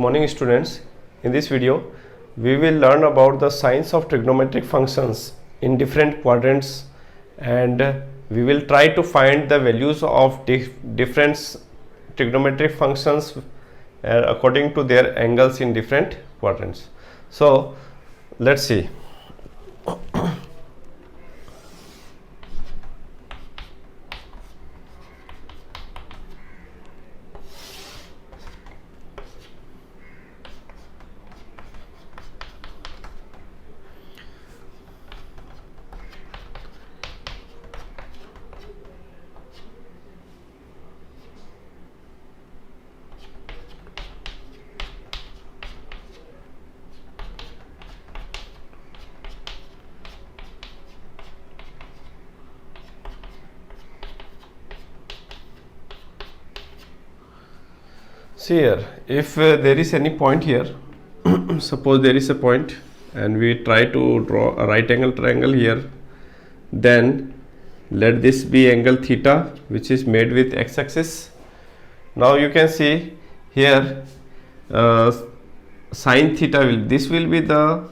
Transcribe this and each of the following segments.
morning students. In this video we will learn about the signs of trigonometric functions in different quadrants, and we will try to find the values of different trigonometric functions according to their angles in different quadrants. So let's see. See here, if there is any point here, suppose there is a point and we try to draw a right angle triangle here, then let this be angle theta, which is made with x-axis. Now you can see here sin theta will be the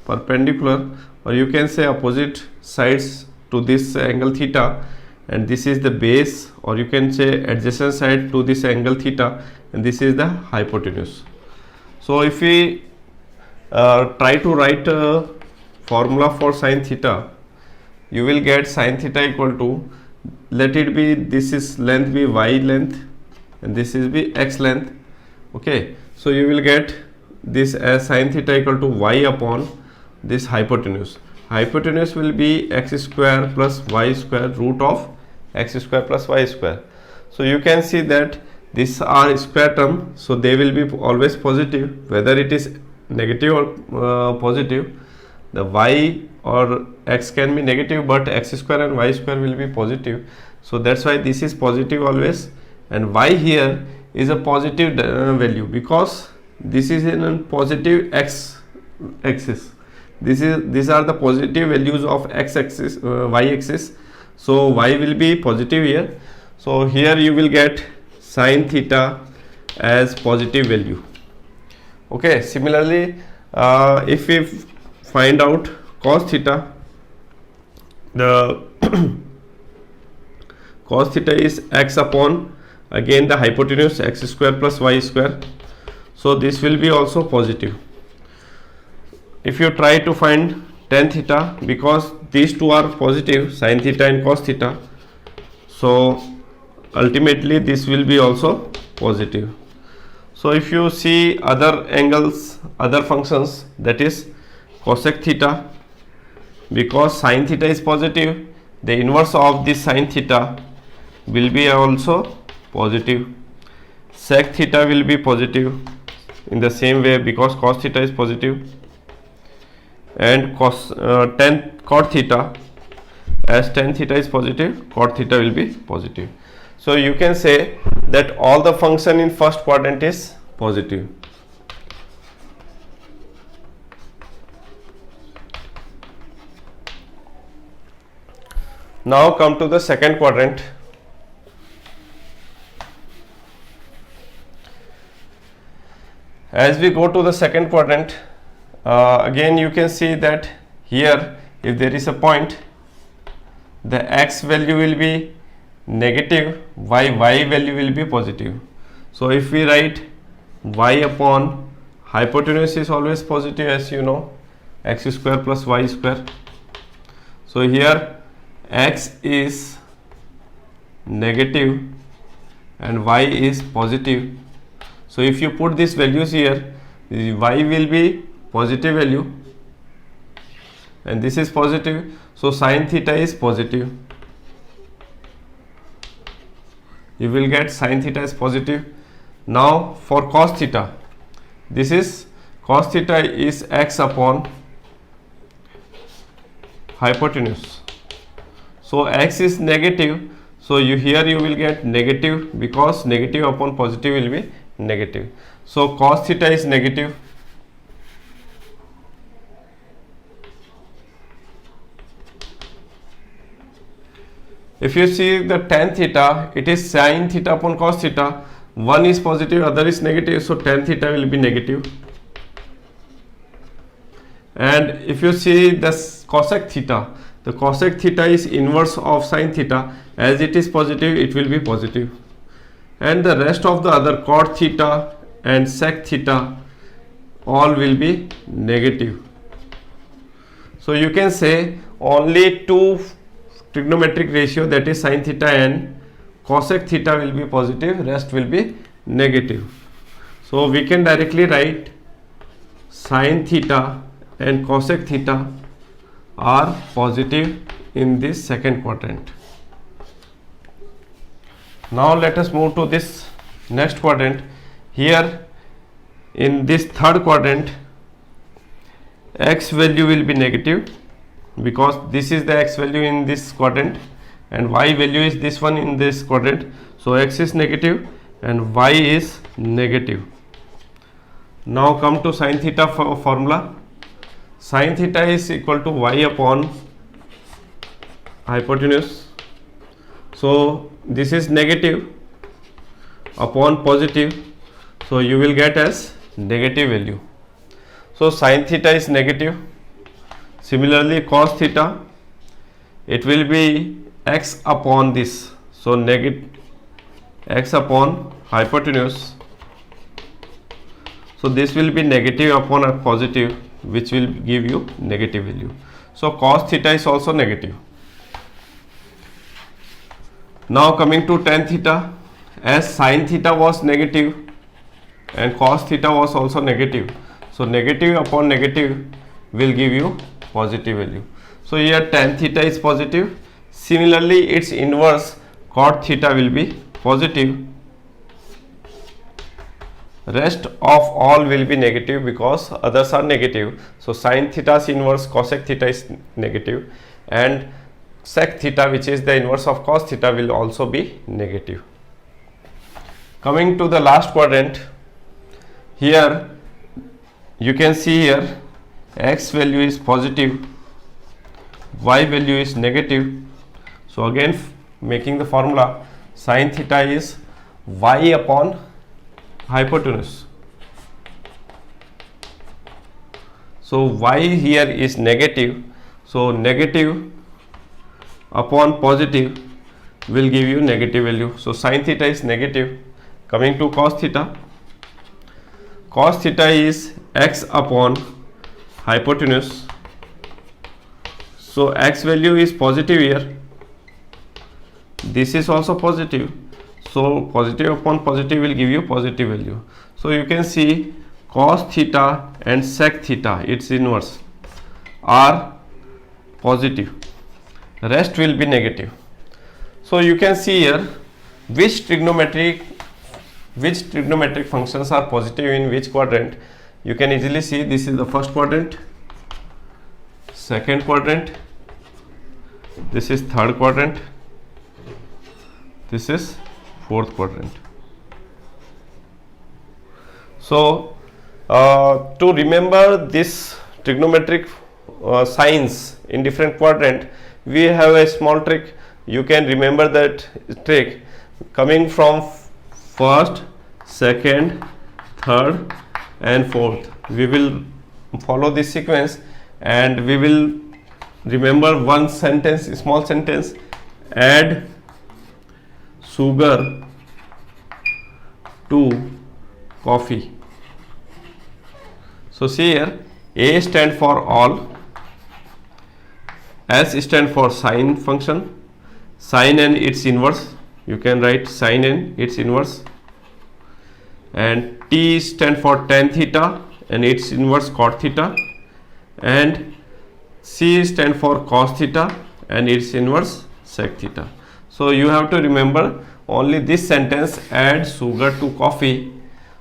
perpendicular, or you can say opposite sides to this angle theta, and this is the base, or you can say adjacent side to this angle theta, and this is the hypotenuse. So if we try to write a formula for sin theta, you will get sin theta equal to, let it be, this is length be y length and this is be x length. Okay, so you will get this as sin theta equal to y upon this hypotenuse. Hypotenuse will be x square plus y square, root of x square plus y square. So you can see that these are square term, so they will be always positive, whether it is negative or positive. The y or x can be negative, but x square and y square will be positive, so that's why this is positive always, and y here is a positive value because this is in a positive x axis. These are the positive values of x axis, y axis, so y will be positive here. So here you will get sin theta as positive value. Okay, similarly if we find out cos theta, the cos theta is x upon again the hypotenuse x square plus y square, so this will be also positive. If you try to find tan theta, because these two are positive, sin theta and cos theta, so ultimately this will be also positive. So if you see other angles, other functions, that is cosec theta, because sin theta is positive, the inverse of this sin theta will be also positive. Sec theta will be positive in the same way because cos theta is positive, and tan cot theta, as tan theta is positive, cot theta will be positive. So you can say that all the function in first quadrant is positive. Now come to the second quadrant. As we go to the second quadrant, again you can see that here if there is a point, the x value will be negative, y value will be positive. So if we write y upon hypotenuse is always positive, as you know, x square plus y square. So here x is negative and y is positive. So if you put these values here, y will be positive value and this is positive, so sin theta is positive. You will get sin theta is positive. Now for cos theta, this is cos theta is x upon hypotenuse. So x is negative, so here you will get negative, because negative upon positive will be negative. So cos theta is negative. If you see the tan theta, it is sin theta upon cos theta, one is positive, other is negative, so tan theta will be negative. And if you see this cosec theta, the cosec theta is inverse of sin theta. As it is positive, it will be positive. And the rest of the other cot theta and sec theta all will be negative. So you can say only two trigonometric ratio, that is sin theta and cosec theta, will be positive, rest will be negative. So we can directly write sin theta and cosec theta are positive in this second quadrant. Now let us move to this next quadrant. Here in this third quadrant, x value will be negative because this is the x value in this quadrant and y value is this one in this quadrant. So x is negative and y is negative. Now come to sin theta formula. Sin theta is equal to y upon hypotenuse. So this is negative upon positive, so you will get as negative value. So sin theta is negative. Similarly cos theta, it will be x upon this, so negative x upon hypotenuse. So this will be negative upon a positive, which will give you negative value. So cos theta is also negative. Now coming to tan theta, as sin theta was negative and cos theta was also negative, so negative upon negative will give you positive value. So here tan theta is positive. Similarly its inverse cot theta will be positive. Rest of all will be negative because others are negative. So sin theta's inverse cosec theta is negative and sec theta, which is the inverse of cos theta, will also be negative. Coming to the last quadrant, here you can see here x value is positive, y value is negative. So again making the formula, sin theta is y upon hypotenuse. So y here is negative, so negative upon positive will give you negative value. So sin theta is negative. Coming to cos theta, cos theta is x upon hypotenuse. So x value is positive here, this is also positive, so positive upon positive will give you positive value. So you can see cos theta and sec theta, its inverse, are positive, rest will be negative. So you can see here which trigonometric functions are positive in which quadrant. You can easily see this is the first quadrant, second quadrant, this is third quadrant, this is fourth quadrant. So to remember this trigonometric signs in different quadrant, we have a small trick. You can remember that trick coming from first, second, third and fourth. We will follow this sequence and we will remember one sentence, small sentence: add sugar to coffee. So see here, A stand for all, S stand for sine function, sine and its inverse, you can write sine and its inverse, and T stand for tan theta and its inverse cot theta, and C stand for cos theta and its inverse sec theta. So you have to remember only this sentence, add sugar to coffee.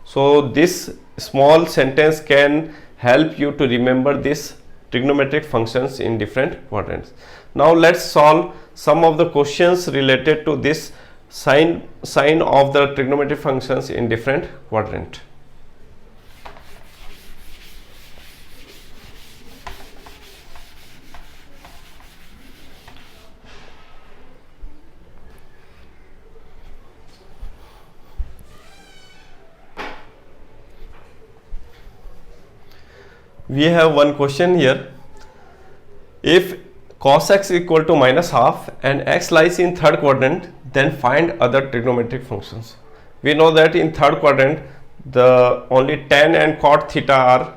So this small sentence can help you to remember this trigonometric functions in different quadrants. Now let's solve some of the questions related to this sign of the trigonometric functions in different quadrant. we have one question here. If cos x equal to minus half and x lies in third quadrant, then find other trigonometric functions. We know that in third quadrant the only tan and cot theta are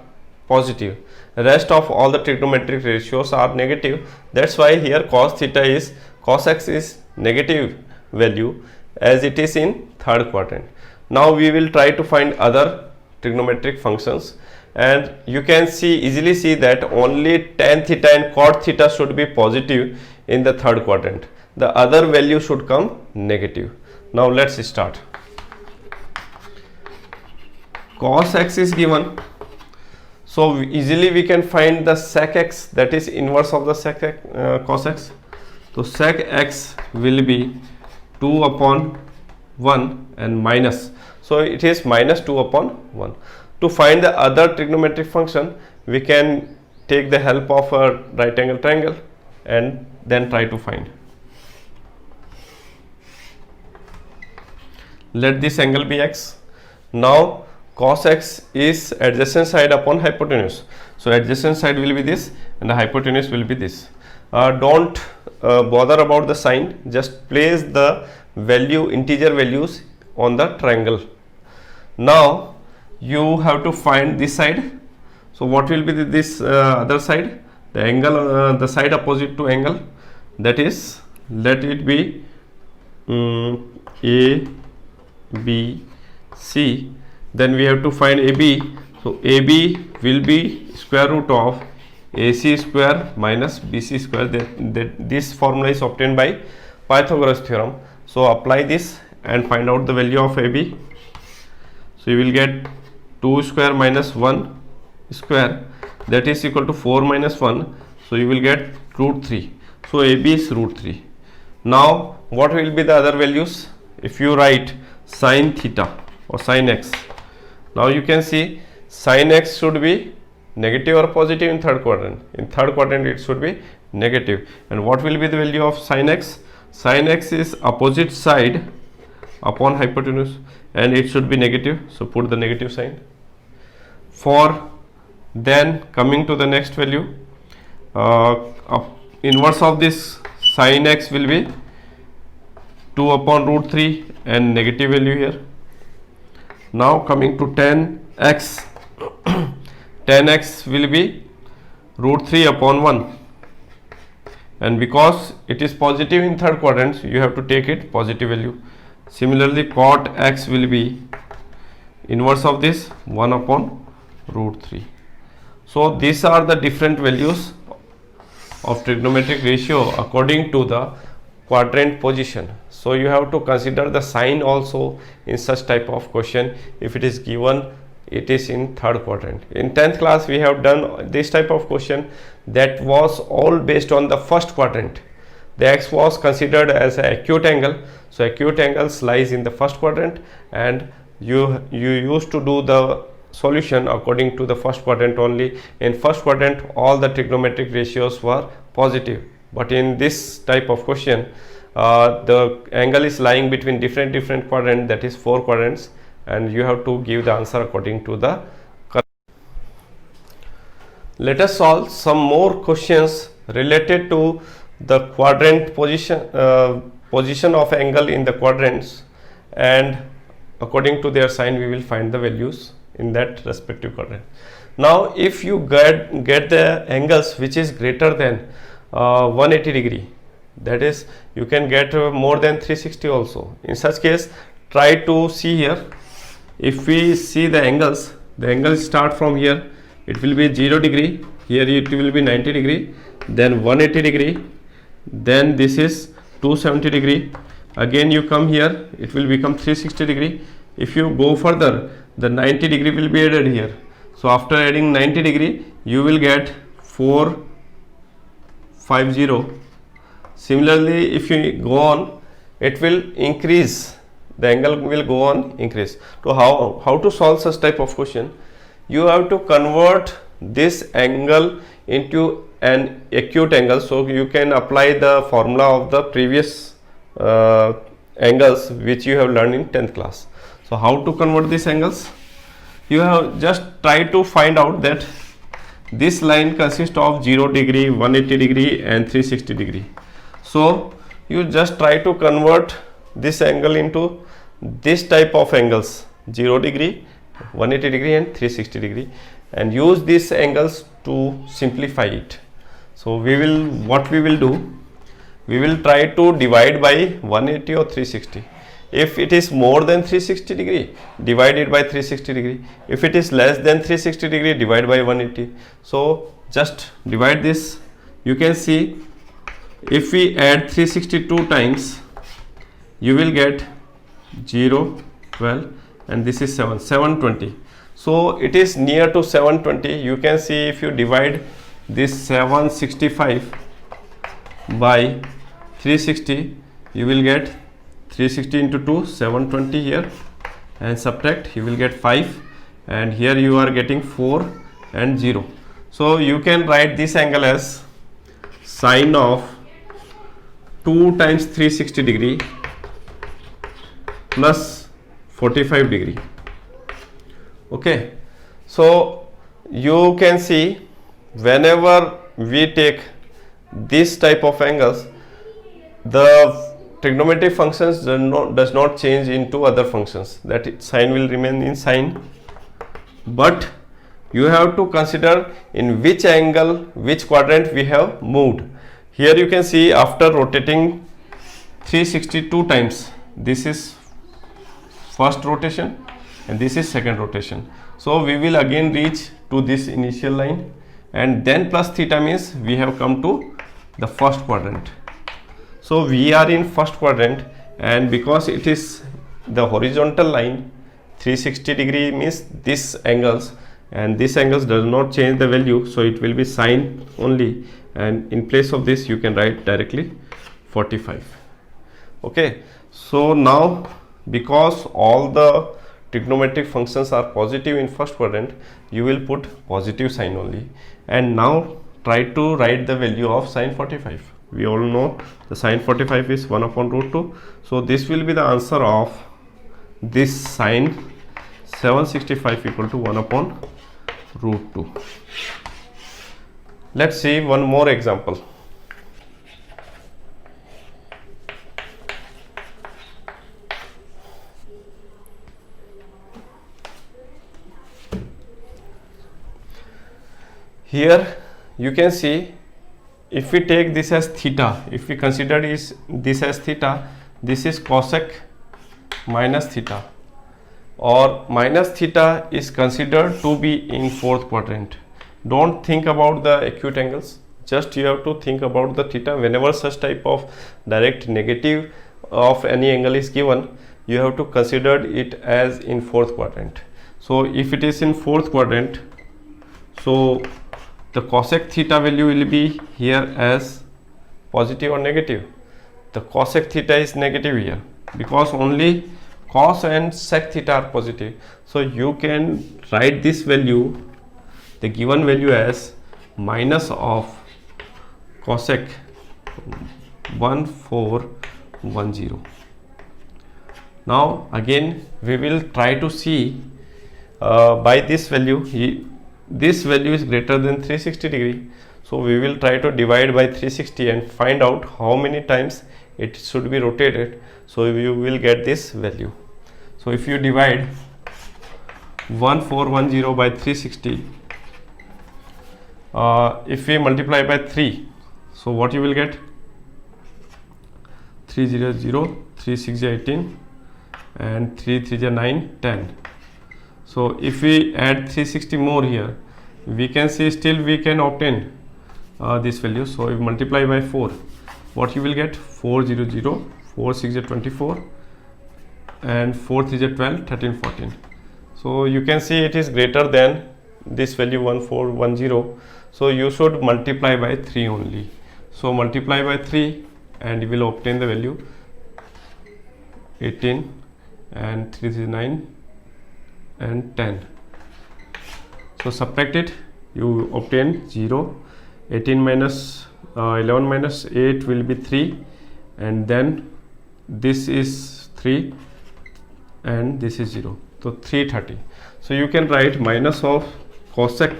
positive, rest of all the trigonometric ratios are negative. That's why here cos x is negative value as it is in third quadrant. Now we will try to find other trigonometric functions, and you can easily see that only tan theta and cot theta should be positive in the third quadrant. The other value should come negative. Now let's start. Cos x is given, so easily we can find the sec x, that is inverse of the sec x, cos x. So sec x will be 2 upon 1 and minus, so it is minus 2 upon 1. To find the other trigonometric function, we can take the help of a right angle triangle and then try to find. Let this angle be x. Now cos x is adjacent side upon hypotenuse, so adjacent side will be this and the hypotenuse will be this. Don't bother about the sign, just place the integer values on the triangle. Now you have to find this side. So what will be this other side? The angle, the side opposite to angle, that is, let it be A, B, C. Then we have to find AB. So AB will be square root of AC square minus BC square. This formula is obtained by Pythagoras theorem. So apply this and find out the value of AB. So you will get 2 square minus 1 square, that is equal to 4 minus 1. So you will get root 3. So AB is root 3. Now what will be the other values? If you write sin theta or sin x, now you can see sin x should be negative or positive in third quadrant. In third quadrant it should be negative. And what will be the value of sin x? Sin x is opposite side upon hypotenuse and it should be negative, so put the negative sign. For then coming to the next value, inverse of this sin x will be 2 upon root 3 and negative value here. Now coming to tan x, tan x will be root 3 upon 1, and because it is positive in third quadrant, so you have to take it positive value. Similarly cot x will be inverse of this 1 upon root 3. So these are the different values of trigonometric ratio according to the quadrant position. So you have to consider the sign also in such type of question if it is given it is in third quadrant. In 10th class we have done this type of question that was all based on the first quadrant. The x was considered as an acute angle, so acute angles lies in the first quadrant, and you used to do the solution according to the first quadrant only. In first quadrant all the trigonometric ratios were positive, but in this type of question the angle is lying between different quadrant, that is 4 quadrants, and you have to give the answer according to the correct. Let us solve some more questions related to the quadrant position of angle in the quadrants, and according to their sign we will find the values in that respective quadrant. Now if you get the angles which is greater than 180 degree, that is you can get more than 360 also. In such case try to see here. If we see the angles start from here, it will be 0 degree, here it will be 90 degree, then 180 degree, then this is 270 degree, again you come here, it will become 360 degree. If you go further, the 90 degree will be added here. So after adding 90 degree you will get 450. Similarly if you go on, it will increase, the angle will go on increase. So how to solve such type of question? You have to convert this angle into an acute angle, so you can apply the formula of the previous angles which you have learned in 10th class. So how to convert these angles? You have just try to find out that this line consists of 0 degree, 180 degree and 360 degree. So you just try to convert this angle into this type of angles, 0 degree, 180 degree and 360 degree, and use these angles to simplify it. So what we will do, we will try to divide by 180 or 360. If it is more than 360 degree, divide it by 360 degree. If it is less than 360 degree, divide by 180. So just divide this. You can see if we add 362 times, you will get 0, 12 and this is 7, 720. So it is near to 720. You can see if you divide this 765 by 360, you will get 360 into 2, 720 here, and subtract, you will get 5, and here you are getting 4 and 0. So you can write this angle as sine of 2 times 360 degree plus 45 degree. Okay, so you can see whenever we take this type of angles, the trigonometric functions does not change into other functions, that sine will remain in sine, but you have to consider in which angle, which quadrant we have moved. Here you can see after rotating 362 times, this is first rotation and this is second rotation. So we will again reach to this initial line, and then plus theta means we have come to the first quadrant. So we are in first quadrant, and because it is the horizontal line, 360 degree means this angles, and this angles does not change the value, so it will be sine only, and in place of this you can write directly 45. Okay, so now because all the trigonometric functions are positive in first quadrant, you will put positive sign only, and now try to write the value of sine 45. We all know the sine 45 is 1 upon root 2. So this will be the answer of this sine 765 equal to 1 upon root 2. Let's see one more example. Here you can see, if we take this as theta, if we consider this as theta, this is cosec minus theta, or minus theta is considered to be in fourth quadrant. Don't think about the acute angles, just you have to think about the theta. Whenever such type of direct negative of any angle is given, you have to consider it as in fourth quadrant. So if it is in fourth quadrant, so the cosec theta value will be here as positive or negative. The cosec theta is negative here because only cos and sec theta are positive. So you can write this value, the given value, as minus of cosec 1410. Now again we will try to see by this value, this value is greater than 360 degree, so we will try to divide by 360 and find out how many times it should be rotated, so you will get this value. So if you divide 1410 by 360, if we multiply by 3, so what you will get? 3 0 0, 3 6 18 and 3 3 9 10. So if we add 360 more here, we can see still we can obtain this value. So if multiply by 4, what you will get? 4 0 0, 4 6 24 and 4 3 12, 13 14. So you can see it is greater than this value 1410, so you should multiply by 3 only. So multiply by 3 and you will obtain the value 18 and 3 3 9 and 10. So subtract it, you obtain 0. 18 minus 11 minus 8 will be 3, and then this is 3 and this is 0, so 330. So you can write minus of cosec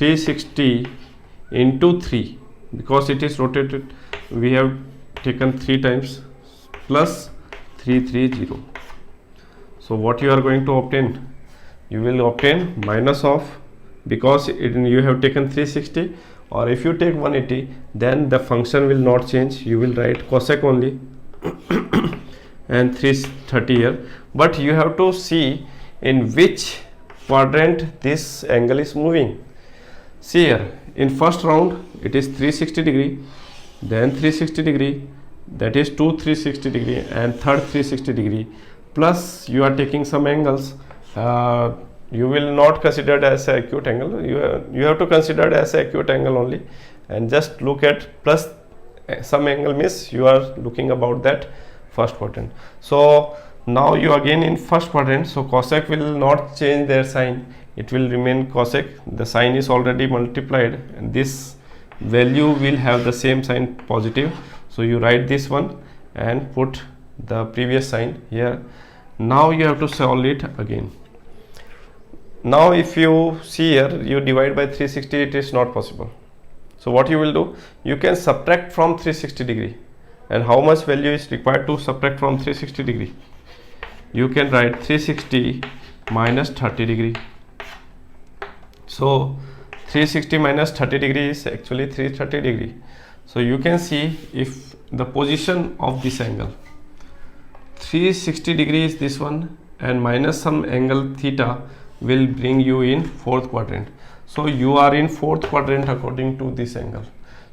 360 into 3, because it is rotated, we have taken 3 times, plus 330. So what you are going to obtain? You will obtain minus of, because you have taken 360, or if you take 180, then the function will not change. You will write cosec only and 330 here, but you have to see in which quadrant this angle is moving. See here, in first round it is 360 degree, then 360 degree, that is 2 360 degree, and third 360 degree, plus you are taking some angles. You will not consider it as an acute angle. You have to consider it as an acute angle only, and just look at plus some angle means you are looking about that first quadrant. So now you again in first quadrant, so cosec will not change their sign, it will remain cosec. The sign is already multiplied, and this value will have the same sign, positive. So you write this one and put the previous sign here. Now you have to solve it again. Now if you see here, you divide by 360, it is not possible. So what you will do, you can subtract from 360 degree. And how much value is required to subtract from 360 degree? You can write 360 minus 30 degree. So 360 minus 30 degree is actually 330 degree. So you can see if the position of this angle, 360 degree is this one, and minus some angle theta will bring you in fourth quadrant. So you are in fourth quadrant according to this angle.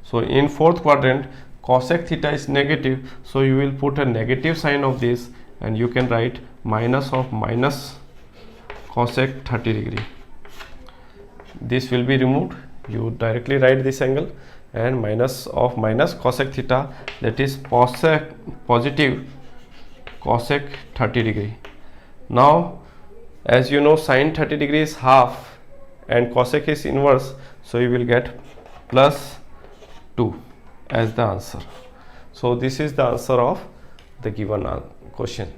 So in fourth quadrant, cosec theta is negative, so you will put a negative sign of this, and you can write minus of minus cosec 30 degree. This will be removed. You directly write this angle, and minus of minus cosec theta, that is positive cosec 30 degree. Now as you know, sine 30 degree is half and cosec is inverse, so you will get plus 2 as the answer. So this is the answer of the given question.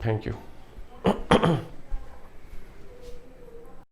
Thank you.